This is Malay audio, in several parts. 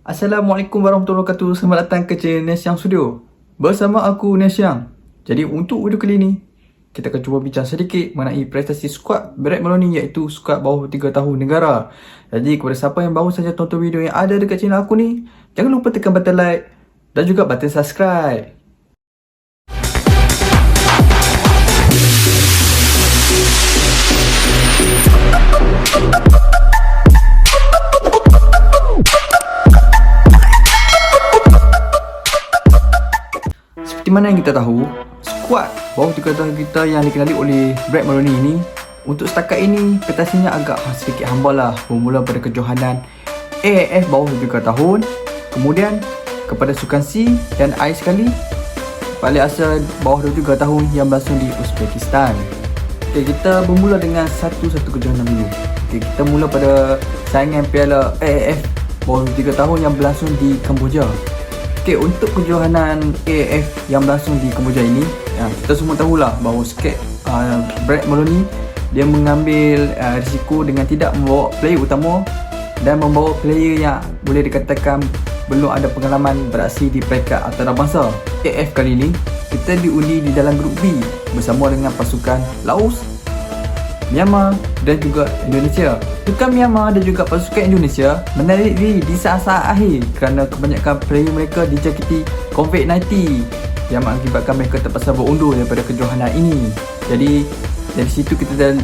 Assalamualaikum warahmatullahi wabarakatuh. Selamat datang ke channel Nesyang Studio. Bersama aku Nesyang. Jadi untuk video kali ni, kita akan cuba bincang sedikit mengenai prestasi skuad Brett Maloney, iaitu skuad bawah 3 tahun negara. Jadi kepada siapa yang baru saja tonton video yang ada dekat channel aku ni, jangan lupa tekan button like dan juga button subscribe. Seperti mana yang kita tahu, skuad bawah 3 tahun kita yang dikenali oleh Brett Maloney ini, untuk setakat ini prestasinya agak sedikit hamba lah. Bermula pada kejohanan AIF bawah 3 tahun, kemudian kepada Sukan C, dan akhir sekali balik asal bawah 23 tahun yang berlangsung di Uzbekistan. Okay, kita bermula dengan satu kejohanan dulu. Okay, kita mula pada saingan Piala AIF bawah 23 tahun yang berlangsung di Kamboja. Okay, untuk kejohanan AIF yang berlangsung di Kamboja ini, kita semua tahulah bahawa skad Brett Maloney dia mengambil risiko dengan tidak membawa player utama dan membawa player yang boleh dikatakan belum ada pengalaman beraksi di peringkat antarabangsa. AIF kali ini kita diundi di dalam grup B bersama dengan pasukan Laos, Myanmar dan juga Indonesia. Pasukan Myanmar dan juga pasukan Indonesia menarik diri di saat-saat akhir kerana kebanyakan player mereka dijangkiti COVID-19 yang mengakibatkan mereka terpaksa berundur daripada kejohanan ini. Jadi dari situ kita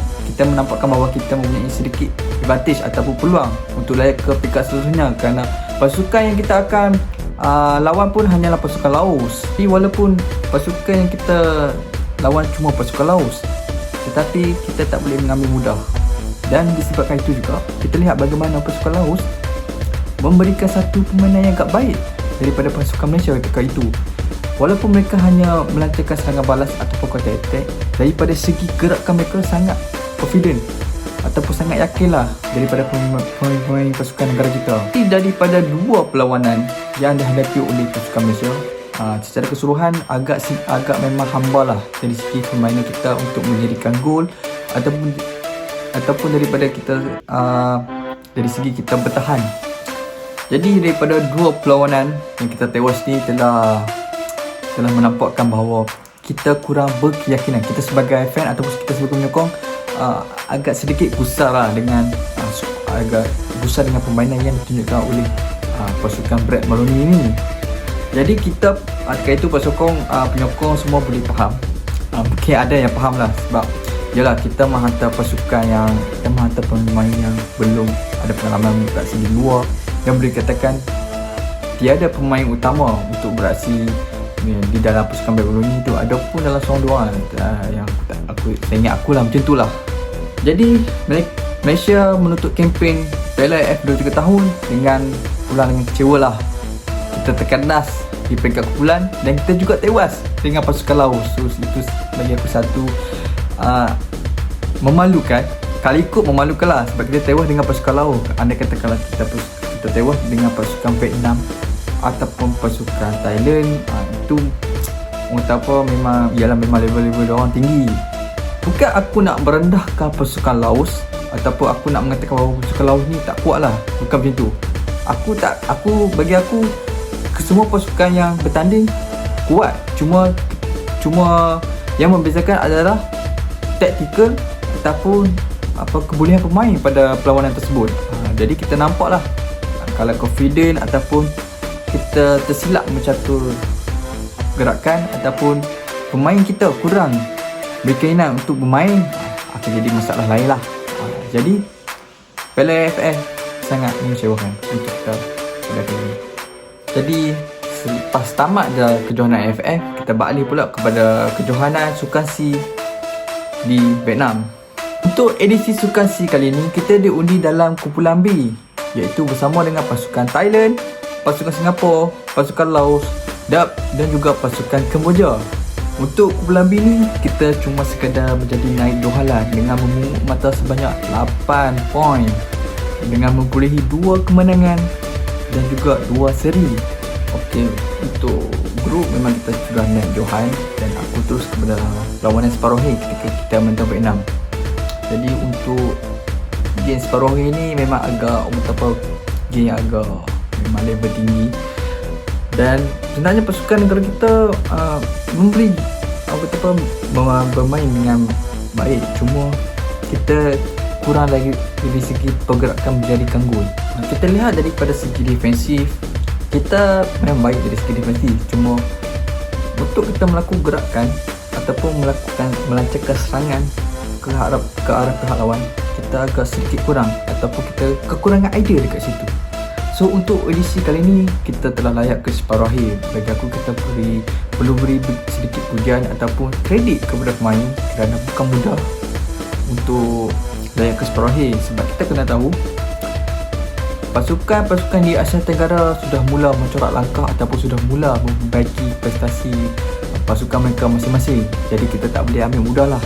menampakkan bahawa kita mempunyai sedikit advantage ataupun peluang untuk layak ke peringkat seterusnya, kerana pasukan yang kita akan lawan pun hanyalah pasukan Laos. Tapi walaupun pasukan yang kita lawan cuma pasukan Laos, tetapi kita tak boleh mengambil mudah. Dan disebabkan itu juga, kita lihat bagaimana pasukan Laos memberikan satu permainan yang agak baik daripada pasukan Malaysia ketika itu. Walaupun mereka hanya melancarkan serangan balas ataupun counter attack, daripada segi gerakan mereka sangat confident ataupun sangat yakinlah daripada pemain pasukan negara kita. Daripada dua perlawanan yang dihadapi oleh pasukan Malaysia, secara keseluruhan agak memang hamba lah dari segi permainan kita untuk menjadikan gol ataupun daripada kita dari segi kita bertahan. Jadi daripada dua perlawanan yang kita tewas ni telah menampakkan bahawa kita kurang berkeyakinan. Kita sebagai fan ataupun kita sebagai penyokong agak sedikit gusar lah dengan permainan yang ditunjukkan oleh pasukan Brett Maloney ini. Jadi kita ketika itu penyokong semua boleh faham. Mungkin ada yang faham lah, sebab yalah, kita menghantar pemain yang belum ada pengalaman beraksi di luar, yang boleh katakan tiada pemain utama untuk beraksi di dalam pasukan Brett Maloney itu. Ada pun dalam seorang dua yang saya ingat aku lah, macam tu lah. Jadi Malaysia menutup kempen Piala AIF 23 tahun dengan kecewa lah. Kita terkandas di peringkat kumpulan dan kita juga tewas dengan pasukan Laos. So itu bagi aku satu memalukan. Kali ikut memalukan lah, sebab kita tewas dengan pasukan Laos. Andai katakanlah kita tewas dengan pasukan Vietnam ataupun pasukan Thailand, itu memang level-level dia orang tinggi. Bukan aku nak merendahkan pasukan Laos ataupun aku nak mengatakan bahawa pasukan Laos ni tak kuat lah, bukan macam tu. Bagi aku semua pasukan yang bertanding kuat, cuma yang membezakan adalah taktikal ataupun kebolehan pemain pada perlawanan tersebut. Jadi kita nampaklah kalau confident ataupun kita tersilap mencatur gerakan ataupun pemain kita kurang berkeinginan untuk bermain, akan jadi masalah lain lah. Jadi Piala AFF sangat mengecewakan untuk kita pada kali ini. Jadi selepas tamat dah kejohanan AFF, kita balik pula kepada kejohanan Sukan C di Vietnam. Untuk edisi Sukan C kali ini, kita diundi dalam kumpulan B, iaitu bersama dengan pasukan Thailand, pasukan Singapura, pasukan Laos dan juga pasukan Kamboja. Untuk kumpulan B ni, kita cuma sekadar menjadi naik johalan dengan memungut mata sebanyak 8 poin dengan memperolehi 2 kemenangan dan juga 2 seri. Okey, untuk grup memang kita sudah naik johan dan aku terus kepada lawanan separuh akhir ketika kita menentang Vietnam. Jadi untuk game separuh akhir ni memang agak game yang agak memang level tinggi. Dan sebenarnya pasukan negara kita memberi bermain dengan baik, cuma kita kurang lagi dari segi pergerakan menjadikan gol. Kita lihat daripada segi defensif, kita memang baik dari segi defensif, cuma untuk kita melakukan gerakan ataupun melancarkan serangan ke arah pihak lawan, kita agak sedikit kurang ataupun kita kekurangan idea dekat situ. So untuk edisi kali ni kita telah layak ke separuh akhir. Bagi aku kita perlu beri sedikit pujian ataupun kredit kepada pemain kerana bukan mudah untuk layak ke separuh akhir. Sebab kita kena tahu pasukan di Asia Tenggara sudah mula mencorak langkah ataupun sudah mula memperbaiki prestasi pasukan mereka masing-masing. Jadi kita tak boleh ambil mudahlah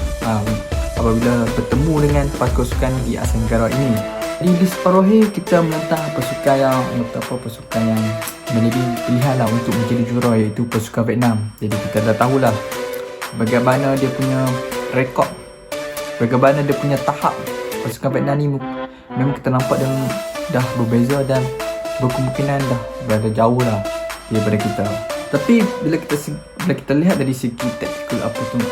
apabila bertemu dengan pasukan di Asia Tenggara ini. Di separuh akhir kita menentang pasukan yang menjadi pilihan lah untuk menjadi juara, iaitu pasukan Vietnam. Jadi kita dah tahulah bagaimana dia punya rekod, bagaimana dia punya tahap. Pasukan Vietnam ni memang kita nampak dia dah berbeza dan berkemungkinan dah berada jauh lah daripada kita. Tapi bila kita lihat dari segi taktikal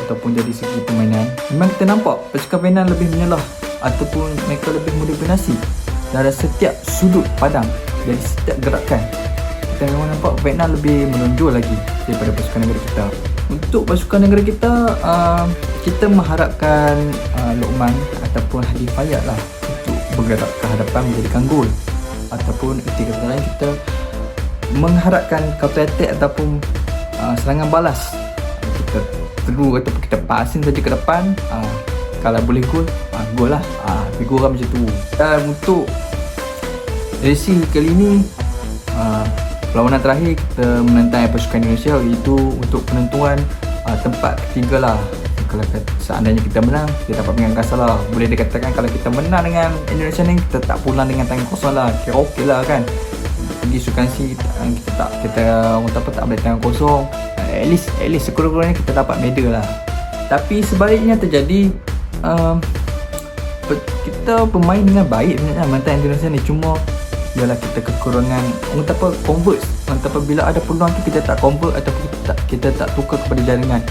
ataupun dari segi permainan, memang kita nampak pasukan Vietnam lebih menyelah ataupun mereka lebih mendominasi dari setiap sudut padang, dari setiap gerakan. Kita memang nampak Vietnam lebih menonjol lagi daripada pasukan negara kita. Untuk pasukan negara kita, kita mengharapkan Lokman ataupun Hadi Fayad lah untuk bergerak ke hadapan menjadikan gol, ataupun ketika lain kita mengharapkan counter attack ataupun serangan balas. Kita teru ataupun kita passing saja ke depan, kalau boleh gol lah. Lebih kurang macam tu. Dan untuk edisi kali ni, perlawanan terakhir kita menentang pasukan Indonesia, iaitu untuk penentuan tempat ketiga lah. Kalau seandainya kita menang, kita dapat mengangkat salah. Boleh dikatakan kalau kita menang dengan Indonesia ni, kita tak pulang dengan tangan kosong lah. Kira okey lah kan. Pergi Sukan C, kita tak boleh tangan kosong. At least sekurang-kurangnya kita dapat medal lah. Tapi sebaliknya terjadi, kita bermain dengan baik sebenarnya menentang Indonesia ni, cuma ialah kita kekurangan convert. Bila ada peluang tu kita tak convert ataupun kita tak tukar kepada jaringan.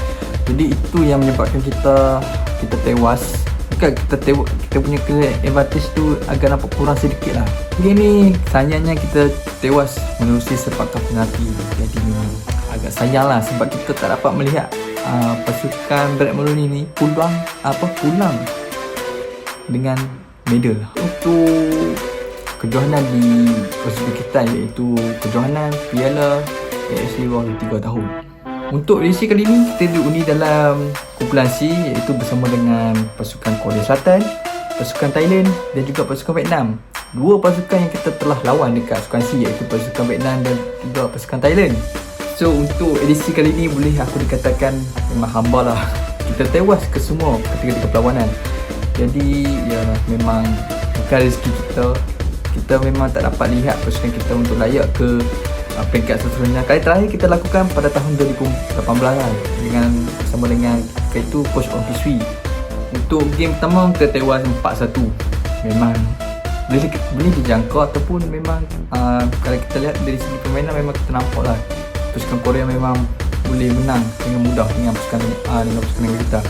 Jadi itu yang menyebabkan kita tewas. Kita punya advantage tu agak nampak kurang sedikit lah. Jadi ni sayangnya kita tewas menerusi sepakan penalti. Jadi agak sayang lah sebab kita tak dapat melihat pasukan Brett Maloney ni pulang dengan medal. Untuk kejohanan di pasukan kita, iaitu kejohanan Piala AFC bawah 3 tahun. Untuk edisi kali ini kita diundi dalam kumpulan C, iaitu bersama dengan pasukan Korea Selatan, pasukan Thailand dan juga pasukan Vietnam. Dua pasukan yang kita telah lawan dekat sukan C, iaitu pasukan Vietnam dan juga pasukan Thailand. So untuk edisi kali ini boleh aku dikatakan memang hamba lah. Kita tewas ke semua ketika perlawanan. Jadi ya memang bukan rezeki kita. Kita memang tak dapat lihat pasukan kita untuk layak ke peringkat seterusnya. Kali terakhir kita lakukan pada tahun 2018 lah, bersama dengan itu Coach Ong Kisui. Untuk game pertama kita tewas 4-1. Memang boleh dijangka ataupun memang kalau kita lihat dari segi permainan, memang kita nampak lah pasukan Korea memang boleh menang dengan mudah dengan pasukan negara kita.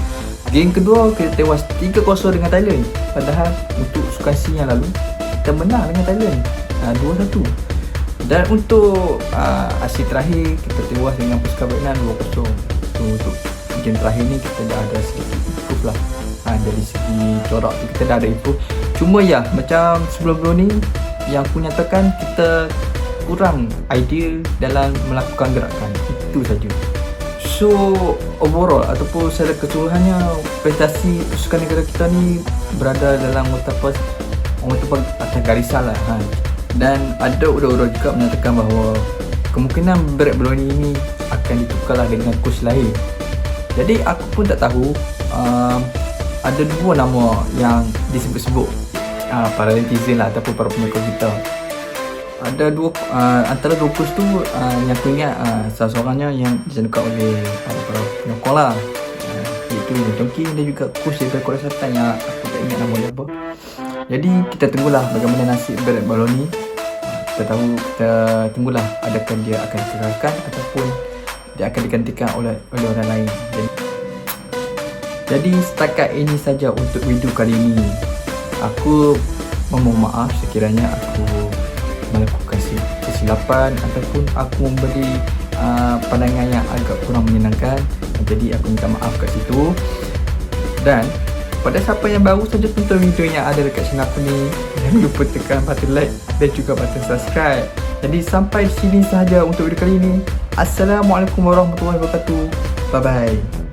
Game kedua kita tewas 3-0 dengan Thailand. Padahal untuk Sukan C yang lalu kita menang dengan Thailand 2-1. Dan untuk aksi terakhir kita tewas dengan pasukan Vietnam 2-0. So, untuk game terakhir ni kita dah ada sedikit improve lah. Dari segi corak tu kita dah ada improve. Cuma ya macam sebelum ni yang aku nyatakan, kita kurang idea dalam melakukan gerakan. Itu saja. So overall ataupun secara keseluruhannya, prestasi pasukan negara kita ni berada dalam atas garisan lah. Dan ada urut-urut juga menyatakan bahawa kemungkinan Brett Maloney ini akan ditukarlah dengan coach lain. Jadi aku pun tak tahu, ada dua nama yang disebut-sebut para netizen lah ataupun para pengikut kita. Ada antara dua coach tu yang aku ingat, salah seorangnya yang dijadukan oleh para penyokong lah, iaitu Lee Chong-ki, dan juga coach daripada Korea Selatan yang aku tak ingat nama dia apa. Jadi kita tunggulah bagaimana nasib Brett Maloney. kita tahu, kita tunggulah adakah dia akan dikekalkan ataupun dia akan digantikan oleh orang lain. Jadi setakat ini saja untuk video kali ini. Aku memohon maaf sekiranya aku melakukan kesilapan ataupun aku memberi pandangan yang agak kurang menyenangkan. Jadi aku minta maaf kat situ. Dan pada siapa yang baru saja tonton video yang ada dekat channel aku ni, jangan lupa tekan button like dan juga button subscribe. Jadi sampai sini sahaja untuk video kali ini. Assalamualaikum warahmatullahi wabarakatuh. Bye bye.